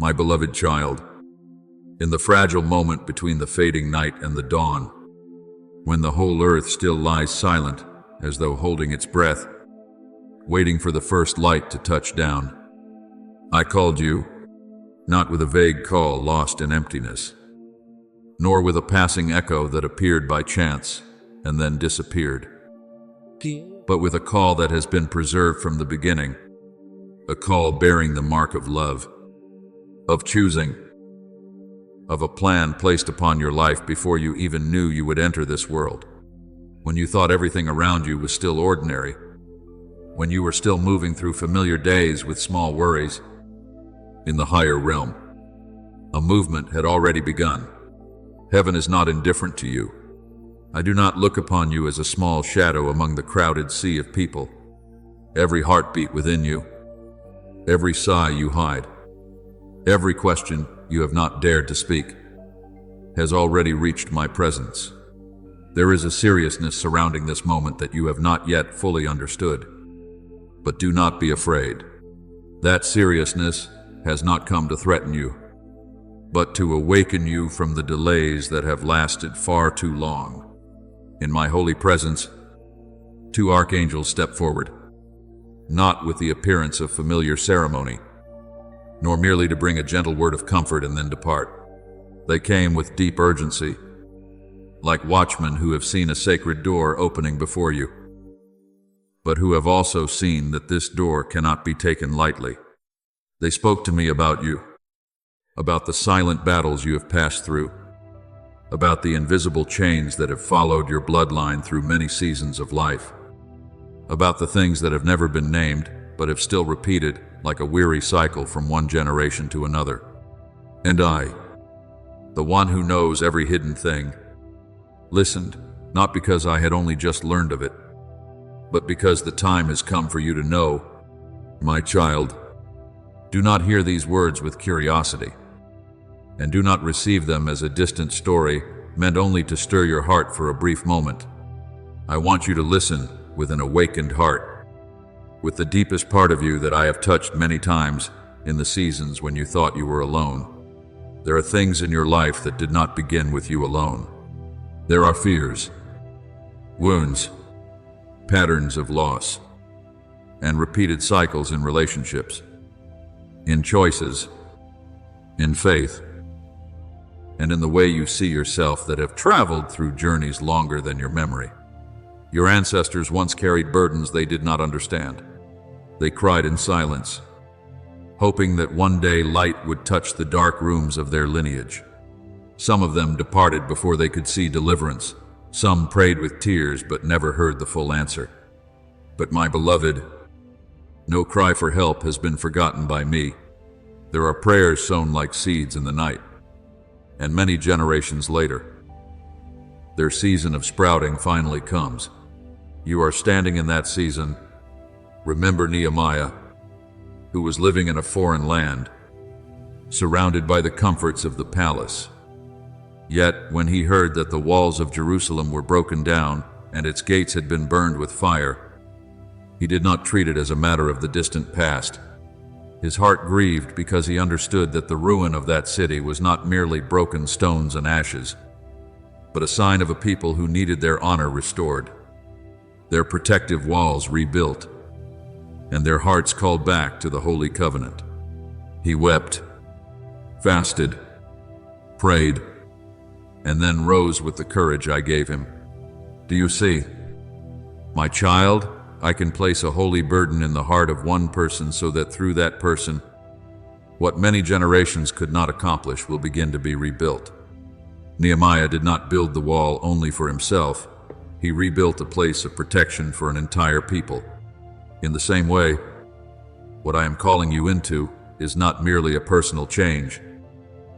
My beloved child, in the fragile moment between the fading night and the dawn, when the whole earth still lies silent as though holding its breath, waiting for the first light to touch down, I called you, not with a vague call lost in emptiness, nor with a passing echo that appeared by chance and then disappeared, but with a call that has been preserved from the beginning, a call bearing the mark of love, of choosing, of a plan placed upon your life before you even knew you would enter this world, when you thought everything around you was still ordinary, when you were still moving through familiar days with small worries. In the higher realm, a movement had already begun. Heaven is not indifferent to you. I do not look upon you as a small shadow among the crowded sea of people. Every heartbeat within you, every sigh you hide, every question you have not dared to speak, has already reached my presence. There is a seriousness surrounding this moment that you have not yet fully understood. But do not be afraid. That seriousness has not come to threaten you, but to awaken you from the delays that have lasted far too long. In my holy presence, two archangels step forward, not with the appearance of familiar ceremony, nor merely to bring a gentle word of comfort and then depart. They came with deep urgency, like watchmen who have seen a sacred door opening before you, but who have also seen that this door cannot be taken lightly. They spoke to me about you, about the silent battles you have passed through, about the invisible chains that have followed your bloodline through many seasons of life, about the things that have never been named but have still repeated like a weary cycle from one generation to another. And I, the one who knows every hidden thing, listened, not because I had only just learned of it, but because the time has come for you to know, my child. Do not hear these words with curiosity, and do not receive them as a distant story meant only to stir your heart for a brief moment. I want you to listen with an awakened heart, with the deepest part of you that I have touched many times in the seasons when you thought you were alone. There are things in your life that did not begin with you alone. There are fears, wounds, patterns of loss, and repeated cycles in relationships, in choices, in faith, and in the way you see yourself that have traveled through journeys longer than your memory. Your ancestors once carried burdens they did not understand. They cried in silence, hoping that one day light would touch the dark rooms of their lineage. Some of them departed before they could see deliverance. Some prayed with tears but never heard the full answer. But my beloved, no cry for help has been forgotten by me. There are prayers sown like seeds in the night, and many generations later, their season of sprouting finally comes. You are standing in that season. Remember Nehemiah, who was living in a foreign land, surrounded by the comforts of the palace. Yet, when he heard that the walls of Jerusalem were broken down and its gates had been burned with fire, he did not treat it as a matter of the distant past. His heart grieved because he understood that the ruin of that city was not merely broken stones and ashes, but a sign of a people who needed their honor restored, their protective walls rebuilt, and their hearts called back to the Holy Covenant. He wept, fasted, prayed, and then rose with the courage I gave him. Do you see? My child, I can place a holy burden in the heart of one person so that through that person, what many generations could not accomplish will begin to be rebuilt. Nehemiah did not build the wall only for himself. He rebuilt a place of protection for an entire people. In the same way, what I am calling you into is not merely a personal change.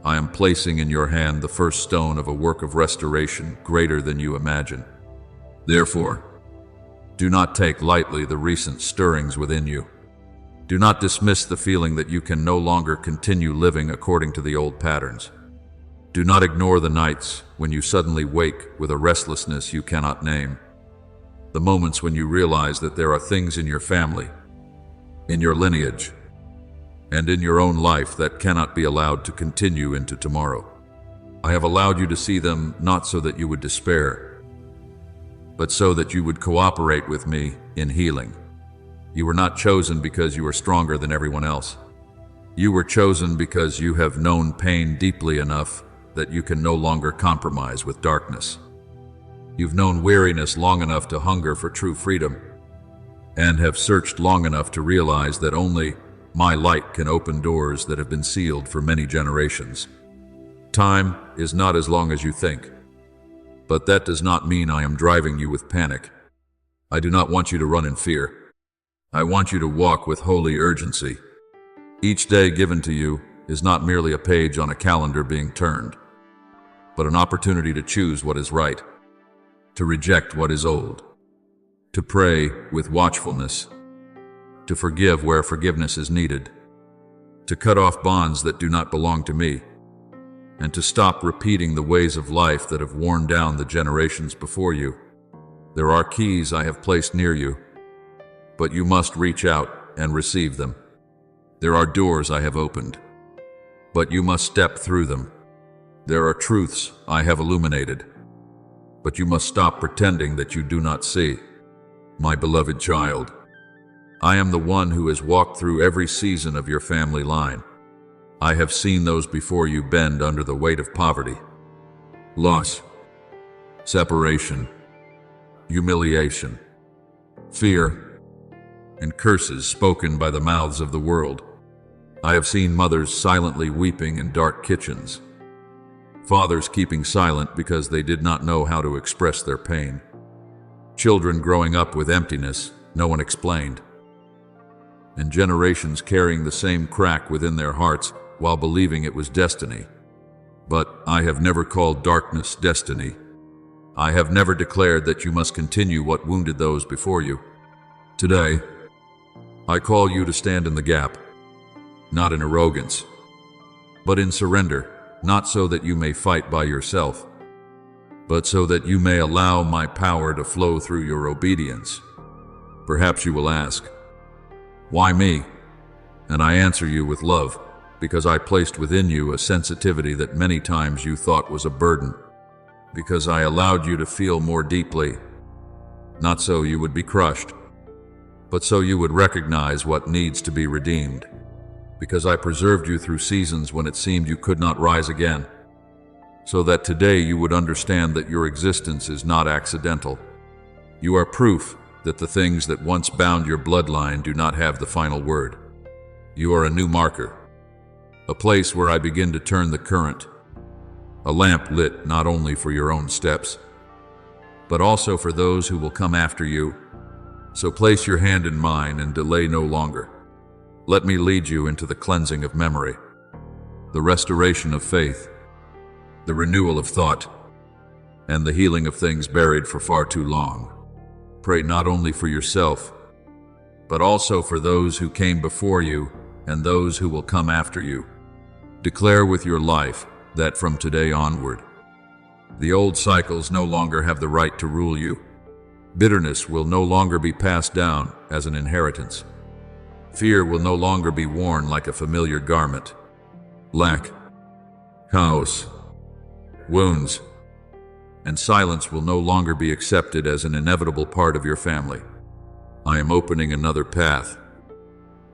I am placing in your hand the first stone of a work of restoration greater than you imagine. Therefore, do not take lightly the recent stirrings within you. Do not dismiss the feeling that you can no longer continue living according to the old patterns. Do not ignore the nights when you suddenly wake with a restlessness you cannot name. The moments when you realize that there are things in your family, in your lineage, and in your own life that cannot be allowed to continue into tomorrow. I have allowed you to see them not so that you would despair, but so that you would cooperate with me in healing. You were not chosen because you are stronger than everyone else. You were chosen because you have known pain deeply enough that you can no longer compromise with darkness. You've known weariness long enough to hunger for true freedom, and have searched long enough to realize that only my light can open doors that have been sealed for many generations. Time is not as long as you think, but that does not mean I am driving you with panic. I do not want you to run in fear. I want you to walk with holy urgency. Each day given to you is not merely a page on a calendar being turned, but an opportunity to choose what is right, to reject what is old, to pray with watchfulness, to forgive where forgiveness is needed, to cut off bonds that do not belong to me, and to stop repeating the ways of life that have worn down the generations before you. There are keys I have placed near you, but you must reach out and receive them. There are doors I have opened, but you must step through them. There are truths I have illuminated, but you must stop pretending that you do not see. My beloved child, I am the one who has walked through every season of your family line. I have seen those before you bend under the weight of poverty, loss, separation, humiliation, fear, and curses spoken by the mouths of the world. I have seen mothers silently weeping in dark kitchens, fathers keeping silent because they did not know how to express their pain, children growing up with emptiness no one explained, and generations carrying the same crack within their hearts while believing it was destiny. But I have never called darkness destiny. I have never declared that you must continue what wounded those before you. Today, I call you to stand in the gap, not in arrogance, but in surrender, not so that you may fight by yourself, but so that you may allow my power to flow through your obedience. Perhaps you will ask, why me? And I answer you with love, because I placed within you a sensitivity that many times you thought was a burden, because I allowed you to feel more deeply, not so you would be crushed, but so you would recognize what needs to be redeemed, because I preserved you through seasons when it seemed you could not rise again, so that today you would understand that your existence is not accidental. You are proof that the things that once bound your bloodline do not have the final word. You are a new marker, a place where I begin to turn the current, a lamp lit not only for your own steps, but also for those who will come after you. So place your hand in mine and delay no longer. Let me lead you into the cleansing of memory, the restoration of faith, the renewal of thought, and the healing of things buried for far too long. Pray not only for yourself, but also for those who came before you and those who will come after you. Declare with your life that from today onward, the old cycles no longer have the right to rule you. Bitterness will no longer be passed down as an inheritance. Fear will no longer be worn like a familiar garment. Lack, chaos, wounds, and silence will no longer be accepted as an inevitable part of your family. I am opening another path,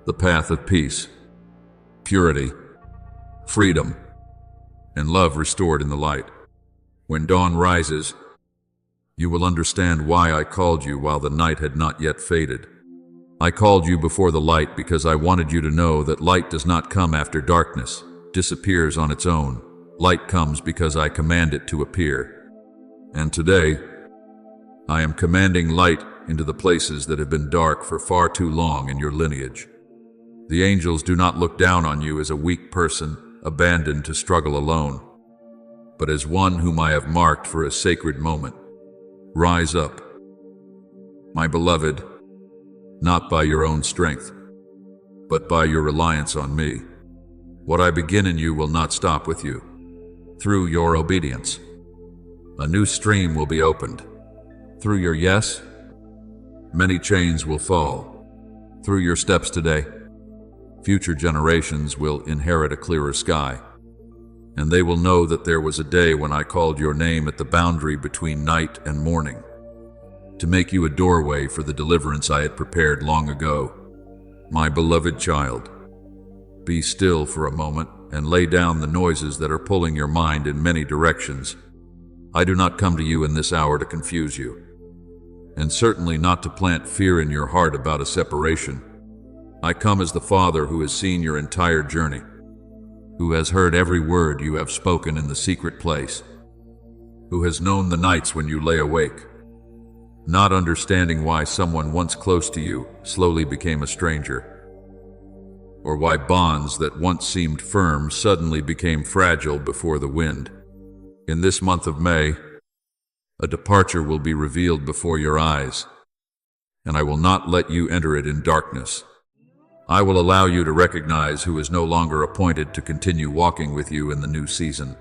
the path of peace, purity, freedom, and love restored in the light. When dawn rises, you will understand why I called you while the night had not yet faded. I called you before the light because I wanted you to know that light does not come after darkness, disappears on its own. Light comes because I command it to appear. And today, I am commanding light into the places that have been dark for far too long in your lineage. The angels do not look down on you as a weak person, abandoned to struggle alone, but as one whom I have marked for a sacred moment. Rise up, my beloved, not by your own strength, but by your reliance on me. What I begin in you will not stop with you. Through your obedience, a new stream will be opened. Through your yes, many chains will fall. Through your steps today, Future generations will inherit a clearer sky, and they will know that there was a day when I called your name at the boundary between night and morning, to make you a doorway for the deliverance I had prepared long ago. My beloved child, be still for a moment and lay down the noises that are pulling your mind in many directions. I do not come to you in this hour to confuse you, and certainly not to plant fear in your heart about a separation. I come as the Father who has seen your entire journey, who has heard every word you have spoken in the secret place, who has known the nights when you lay awake, not understanding why someone once close to you slowly became a stranger, or why bonds that once seemed firm suddenly became fragile before the wind. In this month of May, a departure will be revealed before your eyes, and I will not let you enter it in darkness. I will allow you to recognize who is no longer appointed to continue walking with you in the new season.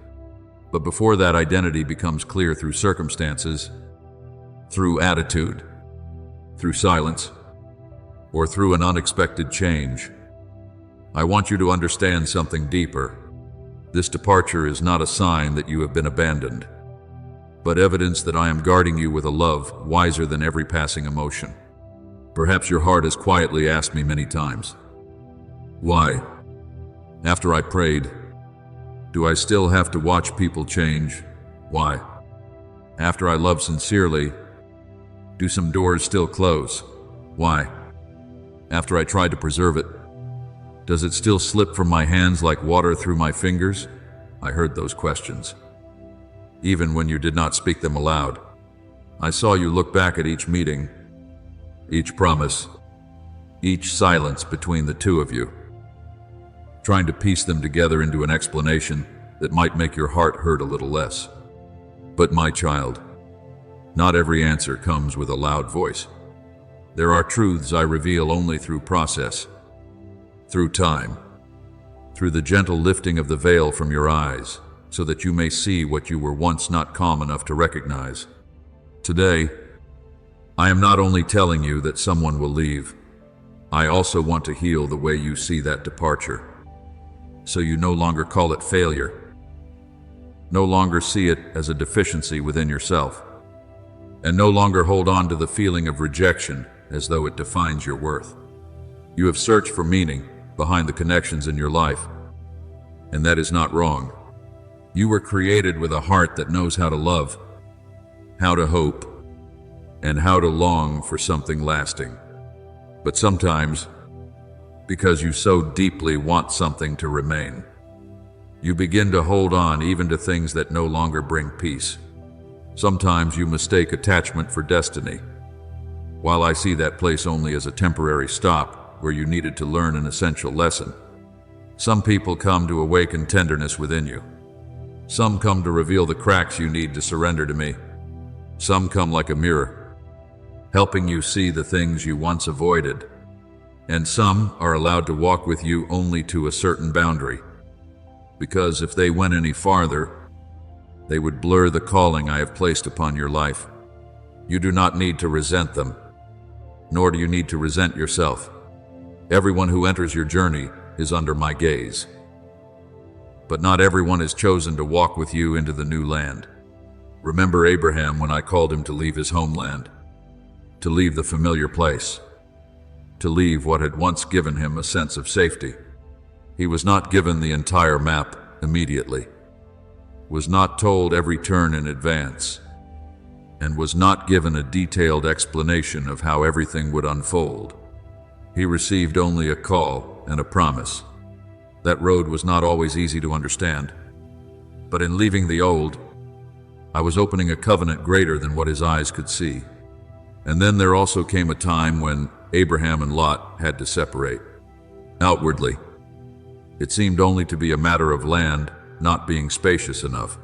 But before that identity becomes clear through circumstances, through attitude, through silence, or through an unexpected change, I want you to understand something deeper. This departure is not a sign that you have been abandoned, but evidence that I am guarding you with a love wiser than every passing emotion. Perhaps your heart has quietly asked me many times, why, after I prayed, do I still have to watch people change? Why, after I love sincerely, do some doors still close? Why, after I try to preserve it, does it still slip from my hands like water through my fingers? I heard those questions, even when you did not speak them aloud. I saw you look back at each meeting, each promise, each silence between the two of you, trying to piece them together into an explanation that might make your heart hurt a little less. But my child, not every answer comes with a loud voice. There are truths I reveal only through process, through time, through the gentle lifting of the veil from your eyes, so that you may see what you were once not calm enough to recognize. Today, I am not only telling you that someone will leave, I also want to heal the way you see that departure, so you no longer call it failure, no longer see it as a deficiency within yourself, and no longer hold on to the feeling of rejection as though it defines your worth. You have searched for meaning behind the connections in your life, and that is not wrong. You were created with a heart that knows how to love, how to hope, and how to long for something lasting. But sometimes, because you so deeply want something to remain, you begin to hold on even to things that no longer bring peace. Sometimes you mistake attachment for destiny, while I see that place only as a temporary stop where you needed to learn an essential lesson. Some people come to awaken tenderness within you. Some come to reveal the cracks you need to surrender to me. Some come like a mirror, helping you see the things you once avoided. And some are allowed to walk with you only to a certain boundary, because if they went any farther, they would blur the calling I have placed upon your life. You do not need to resent them, nor do you need to resent yourself. Everyone who enters your journey is under my gaze. But not everyone is chosen to walk with you into the new land. Remember Abraham when I called him to leave his homeland, to leave the familiar place, to leave what had once given him a sense of safety. He was not given the entire map immediately, was not told every turn in advance, and was not given a detailed explanation of how everything would unfold. He received only a call and a promise. That road was not always easy to understand, but in leaving the old, I was opening a covenant greater than what his eyes could see. And then there also came a time when Abraham and Lot had to separate. Outwardly, it seemed only to be a matter of land not being spacious enough,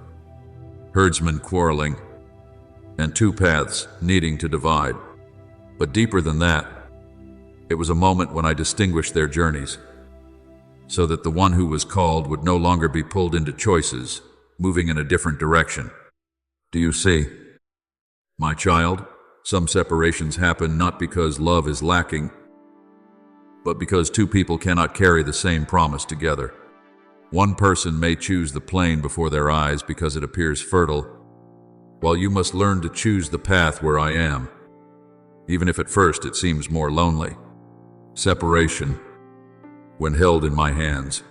herdsmen quarreling, and two paths needing to divide. But deeper than that, it was a moment when I distinguished their journeys, so that the one who was called would no longer be pulled into choices, moving in a different direction. Do you see? My child, some separations happen not because love is lacking, but because two people cannot carry the same promise together. One person may choose the plain before their eyes because it appears fertile, while you must learn to choose the path where I am, even if at first it seems more lonely. Separation, when held in my hands,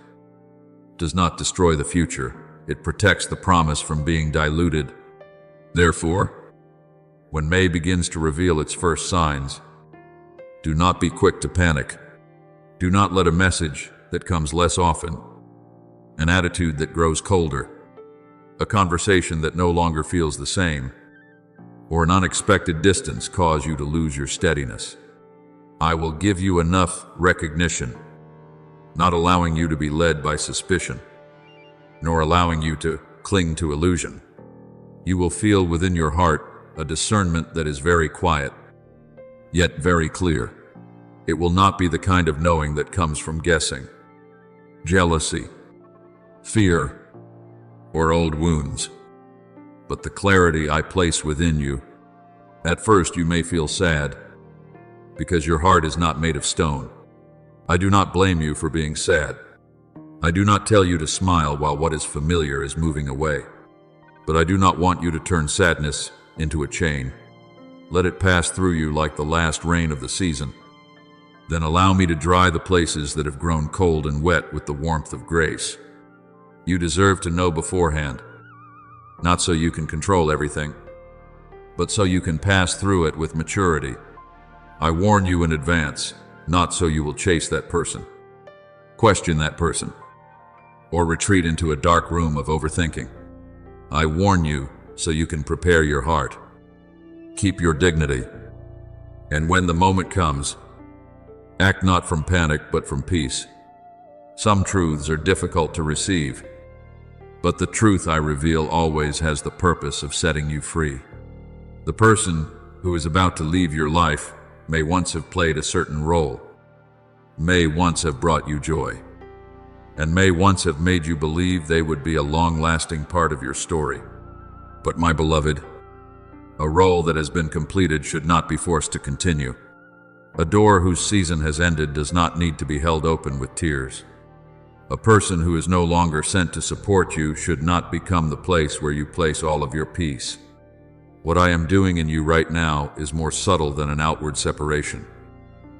does not destroy the future. It protects the promise from being diluted. Therefore, when May begins to reveal its first signs, do not be quick to panic. Do not let a message that comes less often, an attitude that grows colder, a conversation that no longer feels the same, or an unexpected distance cause you to lose your steadiness. I will give you enough recognition, not allowing you to be led by suspicion, nor allowing you to cling to illusion. You will feel within your heart a discernment that is very quiet, yet very clear. It will not be the kind of knowing that comes from guessing, jealousy, fear, or old wounds, but the clarity I place within you. At first you may feel sad, because your heart is not made of stone. I do not blame you for being sad. I do not tell you to smile while what is familiar is moving away. But I do not want you to turn sadness into a chain. Let it pass through you like the last rain of the season. Then allow me to dry the places that have grown cold and wet with the warmth of grace. You deserve to know beforehand, not so you can control everything, but so you can pass through it with maturity. I warn you in advance, not so you will chase that person, question that person, or retreat into a dark room of overthinking. I warn you so you can prepare your heart. Keep your dignity, and when the moment comes, act not from panic but from peace. Some truths are difficult to receive, but the truth I reveal always has the purpose of setting you free. The person who is about to leave your life may once have played a certain role, may once have brought you joy, and may once have made you believe they would be a long-lasting part of your story. But my beloved, a role that has been completed should not be forced to continue. A door whose season has ended does not need to be held open with tears. A person who is no longer sent to support you should not become the place where you place all of your peace. What I am doing in you right now is more subtle than an outward separation.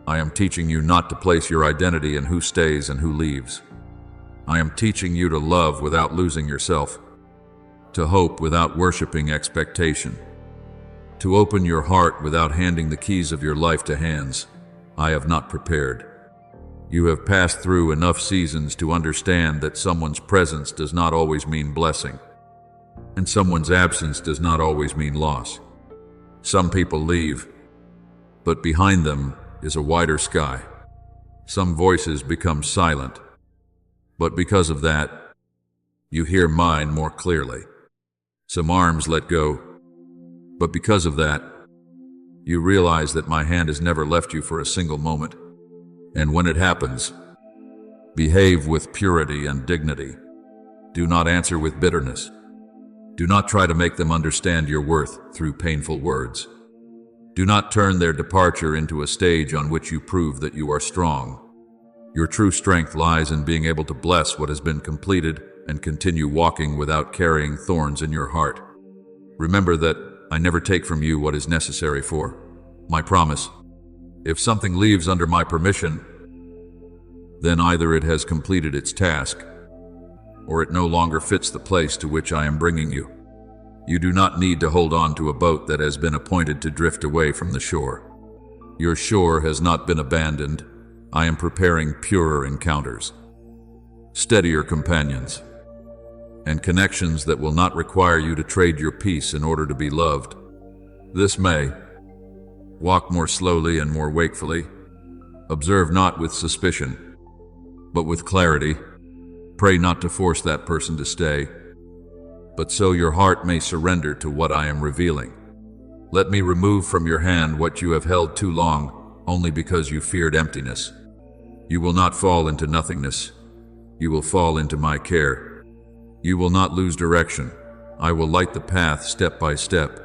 I am teaching you not to place your identity in who stays and who leaves. I am teaching you to love without losing yourself, to hope without worshiping expectation, to open your heart without handing the keys of your life to hands I have not prepared. You have passed through enough seasons to understand that someone's presence does not always mean blessing, and someone's absence does not always mean loss. Some people leave, but behind them is a wider sky. Some voices become silent, but because of that, you hear mine more clearly. Some arms let go, but because of that, you realize that my hand has never left you for a single moment. And when it happens, behave with purity and dignity. Do not answer with bitterness. Do not try to make them understand your worth through painful words. Do not turn their departure into a stage on which you prove that you are strong. Your true strength lies in being able to bless what has been completed and continue walking without carrying thorns in your heart. Remember that I never take from you what is necessary for my promise. If something leaves under my permission, then either it has completed its task, or it no longer fits the place to which I am bringing you. You do not need to hold on to a boat that has been appointed to drift away from the shore. Your shore has not been abandoned. I am preparing purer encounters, steadier companions, and connections that will not require you to trade your peace in order to be loved. This May, walk more slowly and more wakefully. Observe not with suspicion, but with clarity. Pray not to force that person to stay, but so your heart may surrender to what I am revealing. Let me remove from your hand what you have held too long, only because you feared emptiness. You will not fall into nothingness. You will fall into my care. You will not lose direction. I will light the path step by step.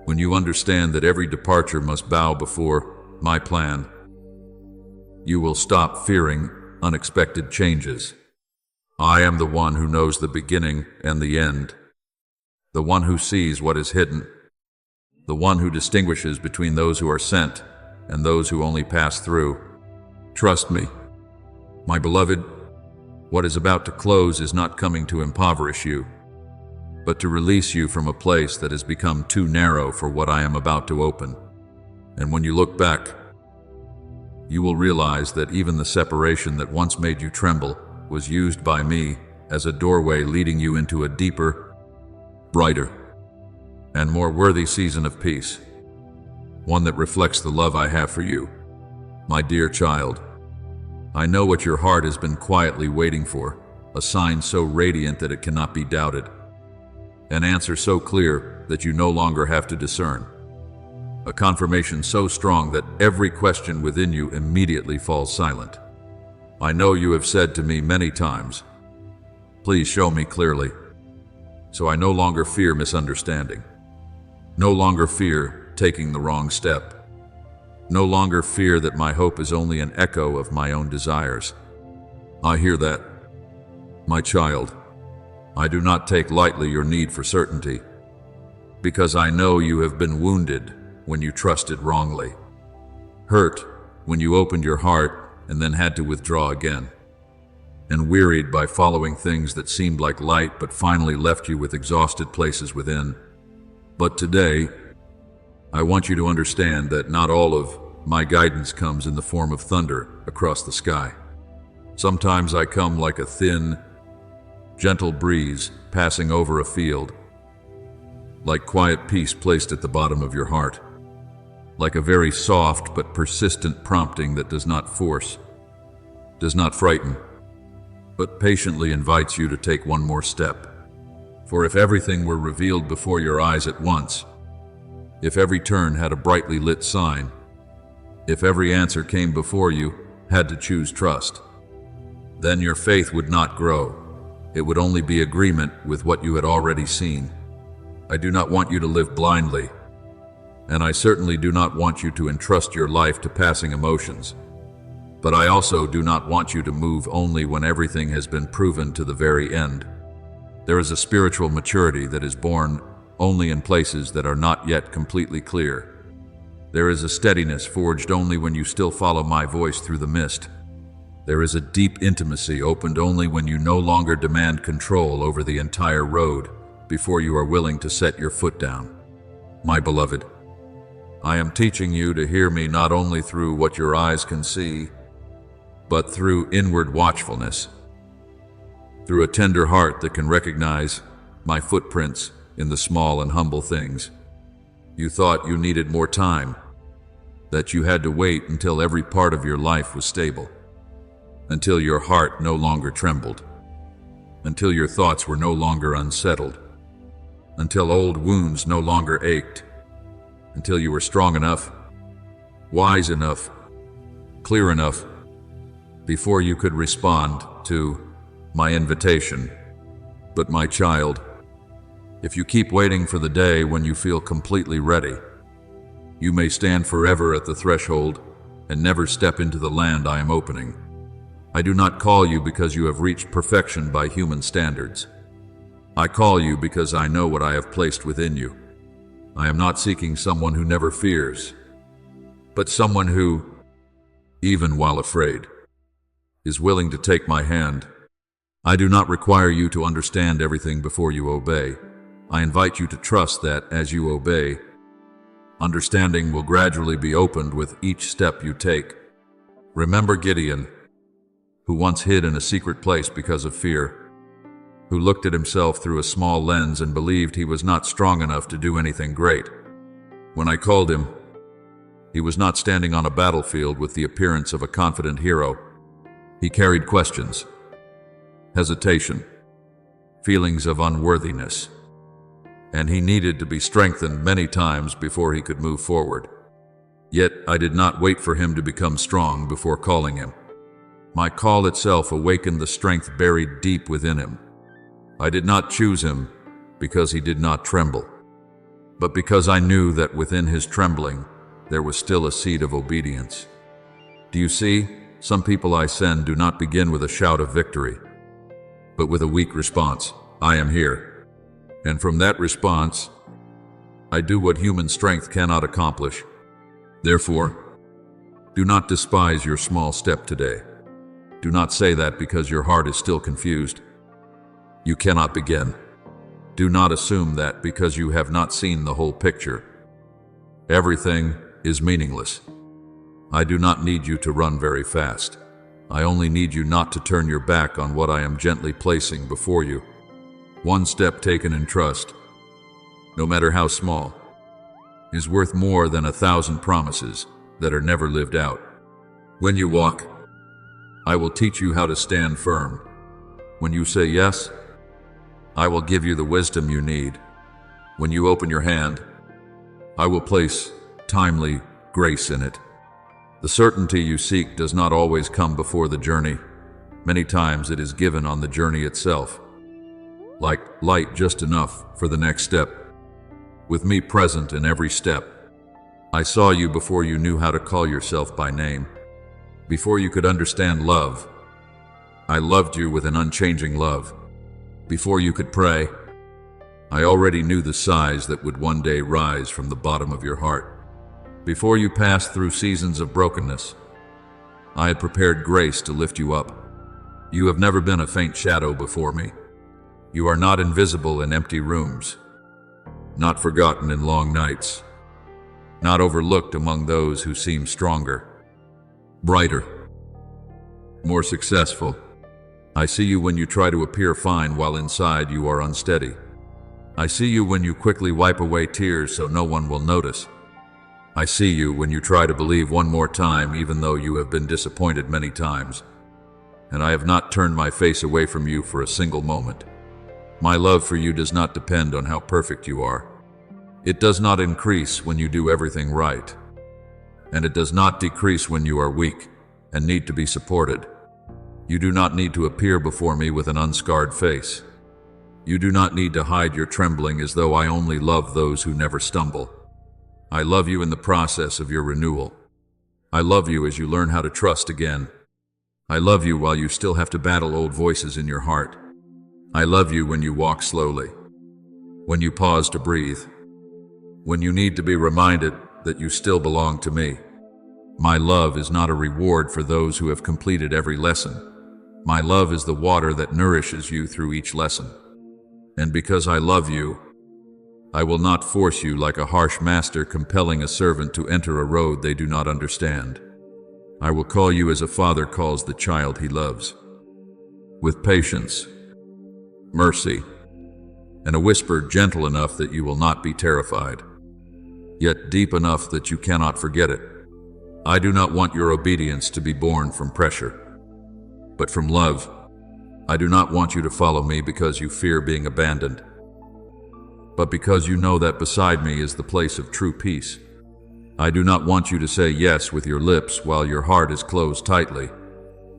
When you understand that every departure must bow before my plan, You will stop fearing unexpected changes. I am the one who knows the beginning and the end, the one who sees what is hidden, the one who distinguishes between those who are sent and those who only pass through. Trust me, my beloved, what is about to close is not coming to impoverish you, but to release you from a place that has become too narrow for what I am about to open. And when you look back, you will realize that even the separation that once made you tremble was used by me as a doorway leading you into a deeper, brighter, and more worthy season of peace, one that reflects the love I have for you. My dear child, I know what your heart has been quietly waiting for, a sign so radiant that it cannot be doubted, an answer so clear that you no longer have to discern, a confirmation so strong that every question within you immediately falls silent. I know you have said to me many times, "Please show me clearly," so I no longer fear misunderstanding, no longer fear taking the wrong step, no longer fear that my hope is only an echo of my own desires. I hear that, my child. I do not take lightly your need for certainty, because I know you have been wounded when you trusted wrongly, hurt when you opened your heart and then had to withdraw again, and wearied by following things that seemed like light but finally left you with exhausted places within. But today, I want you to understand that not all of my guidance comes in the form of thunder across the sky. Sometimes I come like a thin, gentle breeze passing over a field, like quiet peace placed at the bottom of your heart, like a very soft but persistent prompting that does not force, does not frighten, but patiently invites you to take one more step. For if everything were revealed before your eyes at once, if every turn had a brightly lit sign, if every answer came before you had to choose trust, then your faith would not grow. It would only be agreement with what you had already seen. I do not want you to live blindly, and I certainly do not want you to entrust your life to passing emotions. But I also do not want you to move only when everything has been proven to the very end. There is a spiritual maturity that is born only in places that are not yet completely clear. There is a steadiness forged only when you still follow my voice through the mist. There is a deep intimacy opened only when you no longer demand control over the entire road before you are willing to set your foot down. My beloved, I am teaching you to hear me not only through what your eyes can see, but through inward watchfulness, through a tender heart that can recognize my footprints in the small and humble things. You thought you needed more time, that you had to wait until every part of your life was stable, until your heart no longer trembled, until your thoughts were no longer unsettled, until old wounds no longer ached, until you were strong enough, wise enough, clear enough, before you could respond to my invitation. But my child, if you keep waiting for the day when you feel completely ready, you may stand forever at the threshold and never step into the land I am opening. I do not call you because you have reached perfection by human standards. I call you because I know what I have placed within you. I am not seeking someone who never fears, but someone who, even while afraid, is willing to take my hand. I do not require you to understand everything before you obey. I invite you to trust that as you obey, understanding will gradually be opened with each step you take. Remember Gideon, who once hid in a secret place because of fear, who looked at himself through a small lens and believed he was not strong enough to do anything great. When I called him, he was not standing on a battlefield with the appearance of a confident hero. He carried questions, hesitation, feelings of unworthiness, and he needed to be strengthened many times before he could move forward. Yet I did not wait for him to become strong before calling him. My call itself awakened the strength buried deep within him. I did not choose him because he did not tremble, but because I knew that within his trembling there was still a seed of obedience. Do you see? Some people I send do not begin with a shout of victory, but with a weak response, "I am here." And from that response, I do what human strength cannot accomplish. Therefore, do not despise your small step today. Do not say that because your heart is still confused. You cannot begin. Do not assume that because you have not seen the whole picture. Everything is meaningless. I do not need you to run very fast. I only need you not to turn your back on what I am gently placing before you. One step taken in trust, no matter how small, is worth more than 1,000 promises that are never lived out. When you walk, I will teach you how to stand firm. When you say yes, I will give you the wisdom you need. When you open your hand, I will place timely grace in it. The certainty you seek does not always come before the journey. Many times it is given on the journey itself, like light just enough for the next step. With me present in every step, I saw you before you knew how to call yourself by name. Before you could understand love, I loved you with an unchanging love. Before you could pray, I already knew the sighs that would one day rise from the bottom of your heart. Before you passed through seasons of brokenness, I had prepared grace to lift you up. You have never been a faint shadow before me. You are not invisible in empty rooms, not forgotten in long nights, not overlooked among those who seem stronger, brighter, more successful. I see you when you try to appear fine while inside you are unsteady. I see you when you quickly wipe away tears so no one will notice. I see you when you try to believe one more time even though you have been disappointed many times. And I have not turned my face away from you for a single moment. My love for you does not depend on how perfect you are. It does not increase when you do everything right. And it does not decrease when you are weak and need to be supported. You do not need to appear before me with an unscarred face. You do not need to hide your trembling as though I only love those who never stumble. I love you in the process of your renewal. I love you as you learn how to trust again. I love you while you still have to battle old voices in your heart. I love you when you walk slowly, when you pause to breathe, when you need to be reminded that you still belong to me. My love is not a reward for those who have completed every lesson. My love is the water that nourishes you through each lesson. And because I love you, I will not force you like a harsh master compelling a servant to enter a road they do not understand. I will call you as a father calls the child he loves, with patience, mercy, and a whisper gentle enough that you will not be terrified, yet deep enough that you cannot forget it. I do not want your obedience to be born from pressure, but from love. I do not want you to follow me because you fear being abandoned, but because you know that beside me is the place of true peace. I do not want you to say yes with your lips while your heart is closed tightly.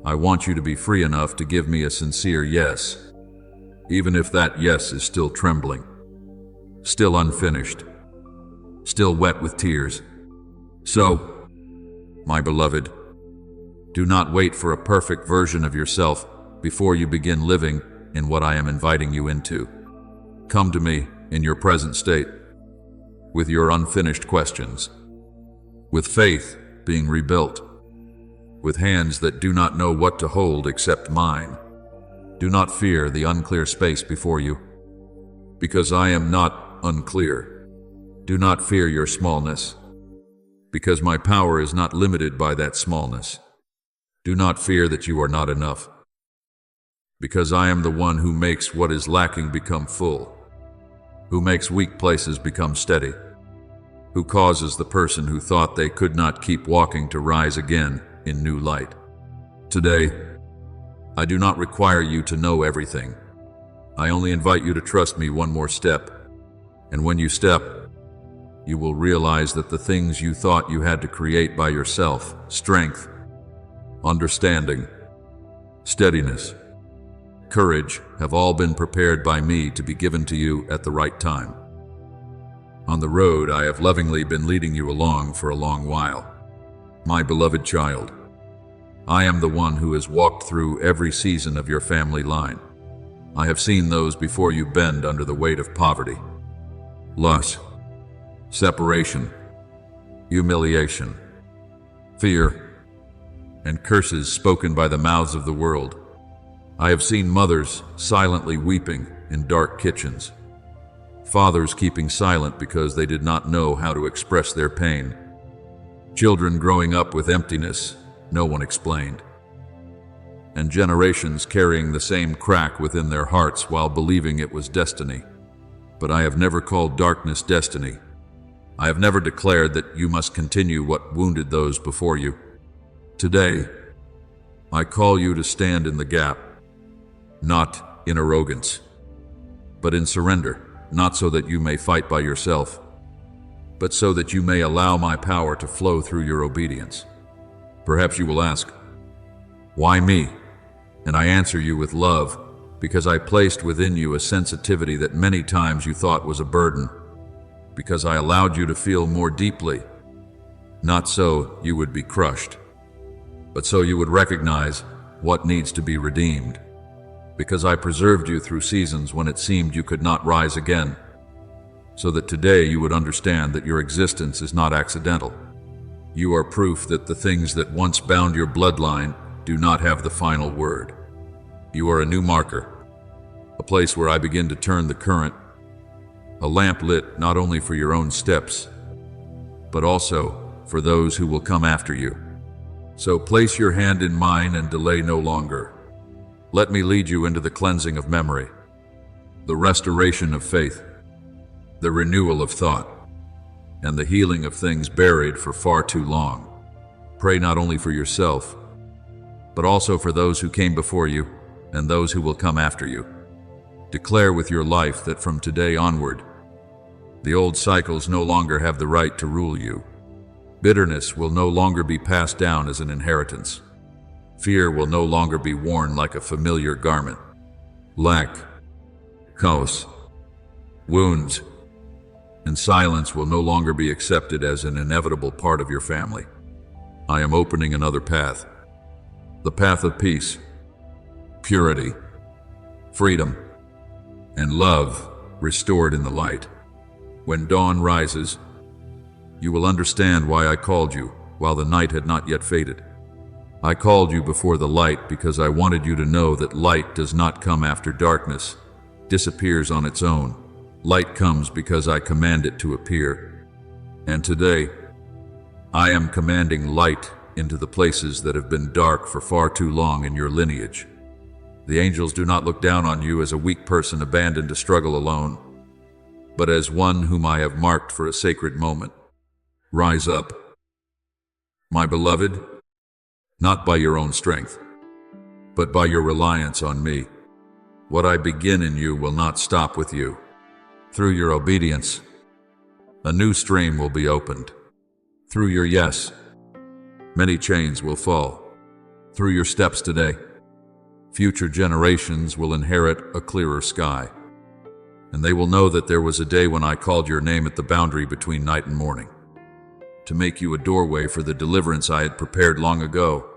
I want you to be free enough to give me a sincere yes, even if that yes is still trembling, still unfinished, still wet with tears. So, my beloved, do not wait for a perfect version of yourself before you begin living in what I am inviting you into. Come to me in your present state, with your unfinished questions, with faith being rebuilt, with hands that do not know what to hold except mine. Do not fear the unclear space before you, because I am not unclear. Do not fear your smallness, because my power is not limited by that smallness. Do not fear that you are not enough, because I am the one who makes what is lacking become full, who makes weak places become steady, who causes the person who thought they could not keep walking to rise again in new light. Today, I do not require you to know everything. I only invite you to trust me one more step, and when you step, you will realize that the things you thought you had to create by yourself, strength, understanding, steadiness, courage, have all been prepared by me to be given to you at the right time. On the road I have lovingly been leading you along for a long while. My beloved child, I am the one who has walked through every season of your family line. I have seen those before you bend under the weight of poverty, loss, separation, humiliation, fear, and curses spoken by the mouths of the world. I have seen mothers silently weeping in dark kitchens, fathers keeping silent because they did not know how to express their pain, children growing up with emptiness no one explained, and generations carrying the same crack within their hearts while believing it was destiny. But I have never called darkness destiny. I have never declared that you must continue what wounded those before you. Today, I call you to stand in the gap, not in arrogance, but in surrender, not so that you may fight by yourself, but so that you may allow my power to flow through your obedience. Perhaps you will ask, why me? And I answer you with love, because I placed within you a sensitivity that many times you thought was a burden, because I allowed you to feel more deeply, not so you would be crushed, but so you would recognize what needs to be redeemed, because I preserved you through seasons when it seemed you could not rise again, so that today you would understand that your existence is not accidental. You are proof that the things that once bound your bloodline do not have the final word. You are a new marker, a place where I begin to turn the current, a lamp lit not only for your own steps, but also for those who will come after you. So place your hand in mine and delay no longer. Let me lead you into the cleansing of memory, the restoration of faith, the renewal of thought, and the healing of things buried for far too long. Pray not only for yourself, but also for those who came before you and those who will come after you. Declare with your life that from today onward, the old cycles no longer have the right to rule you. Bitterness will no longer be passed down as an inheritance. Fear will no longer be worn like a familiar garment. Lack, chaos, wounds, and silence will no longer be accepted as an inevitable part of your family. I am opening another path, the path of peace, purity, freedom, and love restored in the light. When dawn rises, you will understand why I called you while the night had not yet faded. I called you before the light because I wanted you to know that light does not come after darkness, disappears on its own. Light comes because I command it to appear. And today, I am commanding light into the places that have been dark for far too long in your lineage. The angels do not look down on you as a weak person abandoned to struggle alone, but as one whom I have marked for a sacred moment. Rise up, my beloved, not by your own strength, but by your reliance on me. What I begin in you will not stop with you. Through your obedience, a new stream will be opened. Through your yes, many chains will fall. Through your steps today, future generations will inherit a clearer sky. And they will know that there was a day when I called your name at the boundary between night and morning, to make you a doorway for the deliverance I had prepared long ago.